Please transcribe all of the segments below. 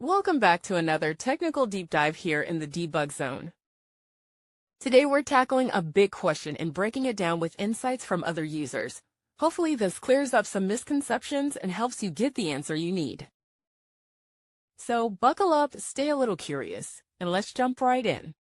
Welcome back to another technical deep dive here in the debug zone. Today we're tackling a big question and breaking it down with insights from other users. Hopefully this clears up some misconceptions and helps you get the answer you need. So buckle up, stay a little curious, and let's jump right in.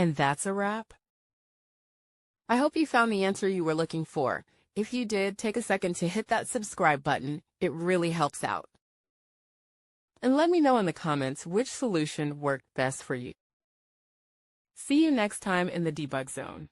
And that's a wrap. I hope you found the answer you were looking for. If you did, take a second to hit that subscribe button. It really helps out. And let me know in the comments which solution worked best for you. See you next time in the debug zone.